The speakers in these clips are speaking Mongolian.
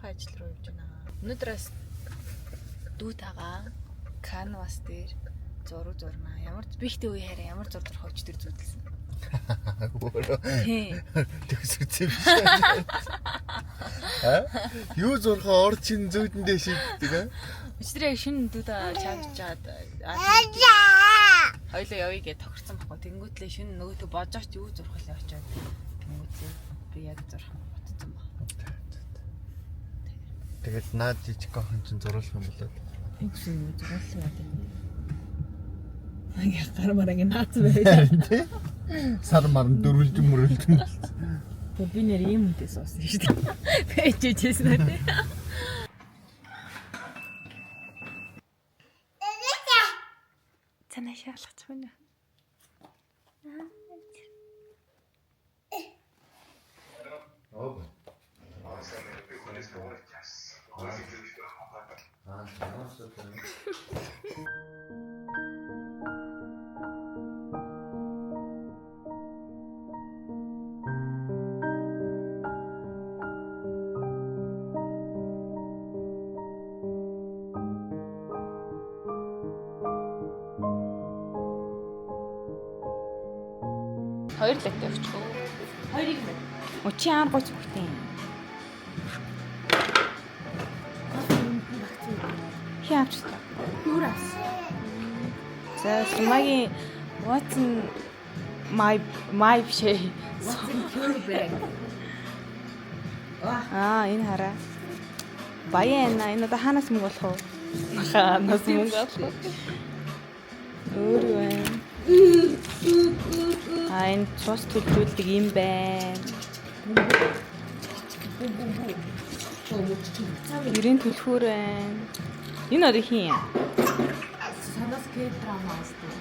зургийн ажил руу явж байна. Өнөөдрөөс дүү тагаа канвас дээр зураг зурнаа. Ямар бихтэй үе хараа ямар зураг зурхаж тэр зүудэлсэн. Тийм. Төсөцөв биш. Юу зурхаа орчин зүйдэндээ шийддэг аа? Өчигдөр яг шинэ дүү таа чавчаад хоёлоо явъя гэж тохирсон байхгүй. Тэнгүүтлээ шинэ нөгөөдөө божооч юу зурхал явчаад тэнгүүтлээ би яг зурх ботсон баг. Тэгэл наад жижигхэн чинь зуруулах юм болоо. Ингэсэн юм зуруулсан надад. Аяа гармаар ингэ наац байлаа. Сар марн дөрвөлж мөрөлдөн. Тэг би нэр ийм үнтэй суусан шүү дээ. Пэжжээс надад. Цана шаалгач байна. Оо. Хоёр лагтай өгчихөө. Хоёрыг мэ. Өчи аар гоц бүхтэн. Хяач. Юурас. За сумагийн what's in my бишээ. What's in your bag? Энэ хараа. Баян энэ одоо хаанаас мөнгө болох вэ? Хаанаас мөнгө болох вэ? Өөр юу вэ? Энэ цус төлөвлөдөг юм байна. Гэрийн төлхөр байна. Энэ одоо хин юм? Санаас К-драмаас дөө.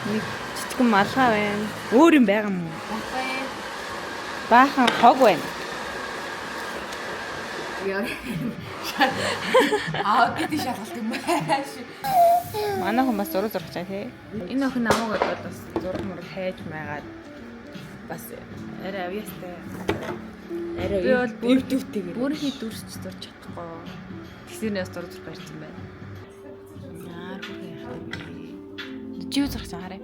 Нэг жижигэн малгай байна. Өөр юм байгаа юм уу? Бахан. Баахан хог байна. Яа. Гэдэг шалгалт юм байна. Манай хүмүүс зураг зурх чаа тий. Энэ охин намайг одоо бас зураг мураг хайж майгаад бас арай авьяастай. Арай өвдөвтэйгээр. Бүрхий дүрсч зурж чадахгүй. Тэгсэрнээс зураг зурх барьсан байна. Яар бүрхий яах. Чи юу зурх чам хараа.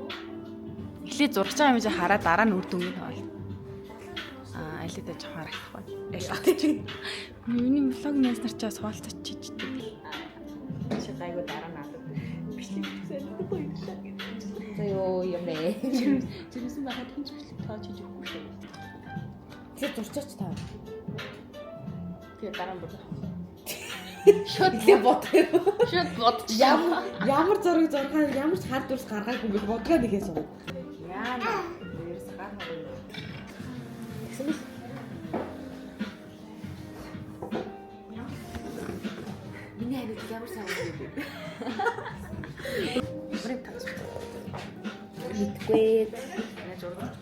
Эхлээд зурх чам юм чи хараа дараа нь үр дүнгийн хоол. Алидаа жоохон харагдахгүй. Алидаа. Миний влог нэснэр чаас хаалцаж чиждэг. Чи гайгүй дараа нь алд. Бичлэг хийсэн баярлалаа гэж. Зөө юм бэ. Тэрсэн байхад хинч бичлэг тааж хийж өгөхгүй шүү. Чи зурчаач таа. Тэгээ дараа нь бод. Шот лээ бодгоо. Шот бод. Ямар зураг зурхаа ямар ч хар дурс гаргаагүй гэж бодгоо нэгээ суу. Яа нэрс гаргах юм. Тэгсэн бил. Миний хариуд ямар сайн юм бэ? Бүрийг тагс. Мэдгүй. Энэ зураг.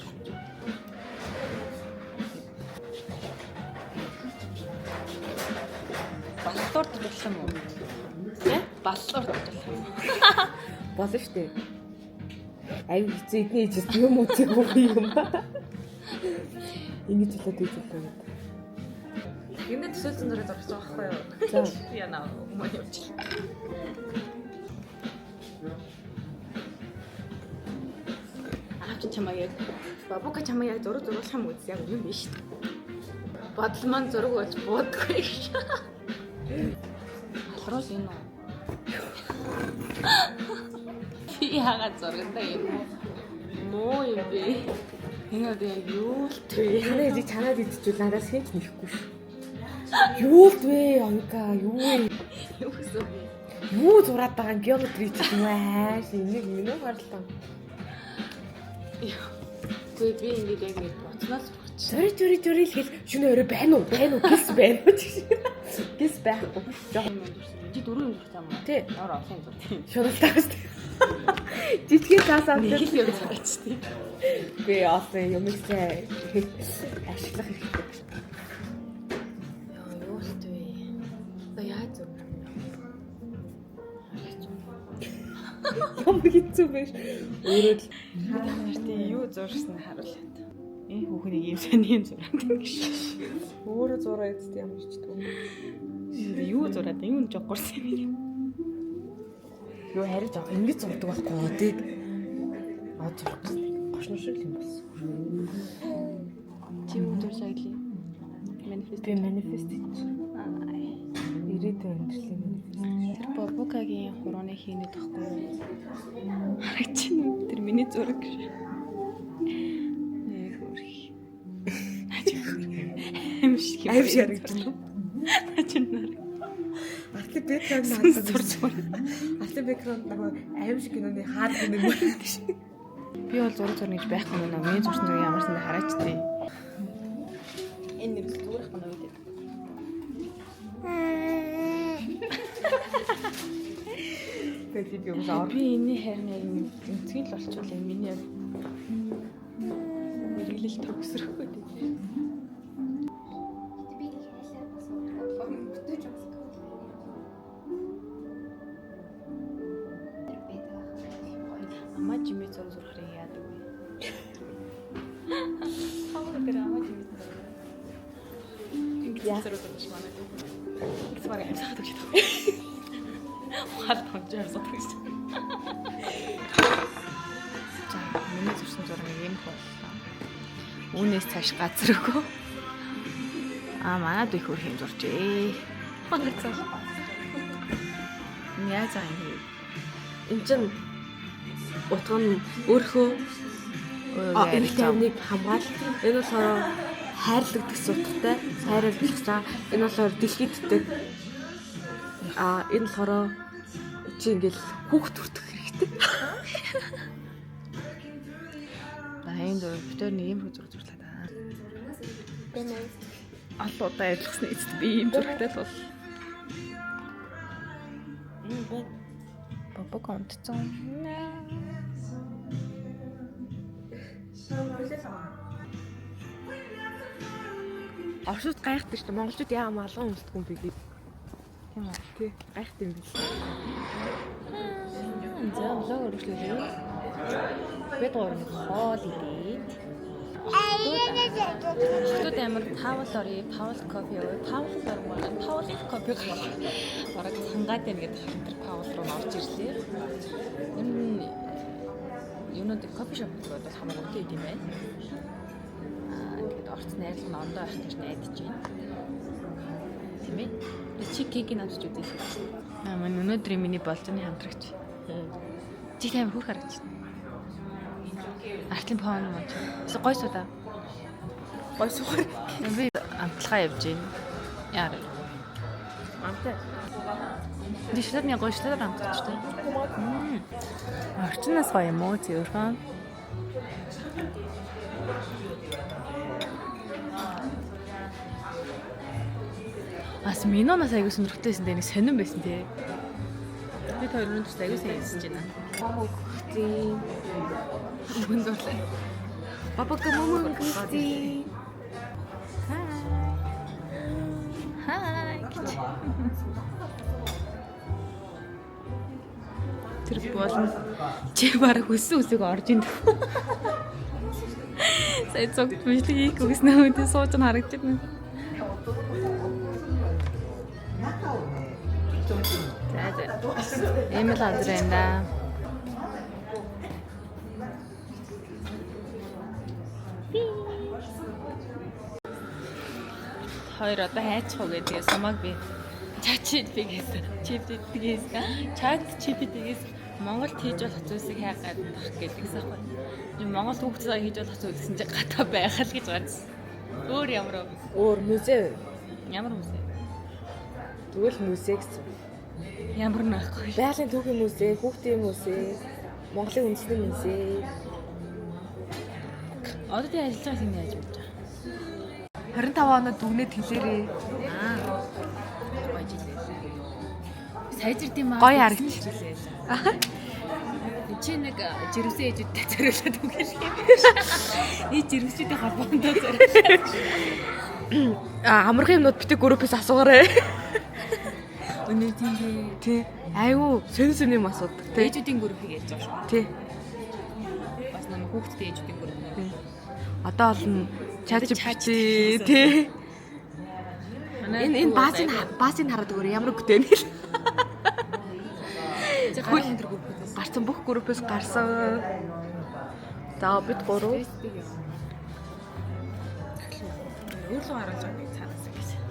Баллуурд болох юм уу? Тэ? Баллуурд болох юм. Болно штэ. Аюу хэцүү эдний хийж юм үзег үгүй юм ба. Ингэж болоод үзүүлээ. Энд төсөөлсөн зураг зурах байхгүй юу? За. Яна мөн явчих. Чамайг бабука чамайг зураг зурулах юм үз яг юм биш. Бодол маань зураг болж буудаггүй гэж. Алхаруус энэ үү? Яагаад зурганда юм уу? Муу юм бэ. Энэ одоо юу л вэ? Танаа чи чанаад идчихвэл надаас хэн ч нэхгүй шүү. Юу л вэ? Онка юу вэ? Юу гэсэн бэ? Юу зураад байгаа геометри ч юм аа. Энийг минь үү харлаа. Гүй би ингэж яг нэг боцноос зөри л хэл шөнө өрөө байна уу гис байна уу гис байхгүй жоохон чи дөрөв юм зурсан юм уу? Тий. Ямар олон зур тийм. шөнө тагс жижигэн цаасаа нэг л юм зураач тийм. би олон юм ихтэй ашиглах хэрэгтэй. Яа юу л вэ? За яаж зүг? Юм хэцүү биш. Өөрөө л Харин юу зурсан харуулаад. Хүүхнийг ийм сайн юм зураад ингэж. Өөрөө зураа эцтэй ямар ч гэдэг. Юу зураад юм жоо гурсан юм. Юу харин жоо ингэж зурдаг байхгүй тий. Зурах гошно шиг юм бас. Чи юу зурж аглий? Манифест. Би манифест хийж. Ирээдүйн амьдралын манифест. Тэр Бобокагийн хурууны хийнэ тахгүй. Харагчин үү? Тэр миний зураг гэж. Нэг хөрх. Амшиг харагдана. Ачнаар. Артик бэкграунд надад зурж байна. Артик бэкграунд намайг аим шиг киноны хаад гэнэ мөр гэж. Би бол зураг зурна гэж байхгүй юм байна. Миний зурсан зургийг ямарсан дэ хараач тий. Энэ нэг зурах байна үү? Тэгээд би уусаа Би энэ харин яг өнцгий л болчихвол энэ миний яг мэрэглэл төгсрөхгүй дээ. Амаа жимээ зураг зурхыг яадаг вэ? Хаваа дээр амаа жимээ зураг. Яа зураг зурж манай. Их смаг юм сахад гэж байна. Хаад хонжоо сотгож байна. За, миний зурсан зураг юм боллоо. Үүнээс цааш газаргүй. Манад их хөрх юм зурчээ. Хонцоо. Яа заа юм. энэ чинь утга нь өөрөө энэ тавныг хамгаал. Энэ болохоор хайрлаг гэсэн утгатай. Сайрал гэсэн. Энэ болохоор дэлхийд ддэг. Энэ болохоор чи ингээл хүүхд төртөх хэрэгтэй. Баян зураг битэр нэг юм зураг зурлаа да. Алуудаа ажилласан эцэст би юм зурагтай бол. Бобок онцсон. Оршууд гайхдаг шүү дээ. Монголчууд яа малган өмсдөг юм бэ гэдэг. Тийм үү? Тий, гайхдаг юм биш. За влог өргөжлүүлээ. Бид гурав хоол идээд. Хотод амар Паул орё, Паул кофе өө, Паул ормоо, Паул кофе бараг сангаад байна гэдэг хамтар Паул руу орж ирлээ. Энэ юунод кофе шоп гэдэг бол хамаагүй үнэтэй юм байна. Тэгээд орц найрлал нь ондоо байх гэж найдаж байна. Тийм ээ. Чи кекийг авч үзье. Манай өнөөдрийн миний болцооны хамтрагч. Чи тайм хөрх харагч. Артлын паун мөн. Гой суудаа. Гой суугаар. Би амтлагаа явж байна. Яа. Амтай. Дишлэрний гой шлэр амтлагчтай. Орчноос гоё юм уу зөвхөн. Ас минонаас аягүй сонирхолтойсэн дээ нэг сонирн байсан тий. Би хоёрын төс аягүй сайн хэлсэж байна. Хөөцөө. Хүн дурлаа. Бабак мамаа гүсти. Хай. Тэр болно. Чи бараг өссөн үсэг орж ийн. Сая цогт бичлэг хийх үгснээ үдээ сууж нь харагдаж байна. За. Эмэл хазар энэ да. Хоёр одоо хайчих уу гэдэг самаг би чачидгээс чипдгээс чат чипдгээс Монголд хийж болох зүйлсийг хайгаад байх гэдэгсэн байхгүй. Юм Монгол хүүхдтэй хийж болох зүйл гэсэн чинь гадаа байх л гэж гадсан. Өөр ямар Өөр музей. ямар музей? Тэгвэл музей гэсэн. Ямар нэхгүй. Байгалийн түүхийн музей, хүүхдийн музей, Монголын үндэсний музей. Одоо тийм ажиллаж байгаа юм яаж бодож байгаа? 25 оноо дүгнээд хэлээрээ. Гоё жилээ. Сайжирд юм аа. Гоё харагч. Чи нэг жирэмсэн ээжүүдтэй зориулаад үгэл юм. Ий жирэмсчүүдийн холбоондоо зориулаад. Амархан юмнууд битэг группээс асуугаарай. Өнөө тийм Тий. Айгу сэн юм асуудаг тий. ээжүүдийн группийг ярьж байгаа шүү. Тий. Бас нэг хүүхдтэй ээжүүдийн групп. Одоо бол ChatGPT тий. Энэ баазыг хараад өгөөрэй. Ямар өгтэй нэ. Гарсан бүх группээс гарсан. За бид 3 Өөрлөө гаргаж байгааг цаанаас гэсэн.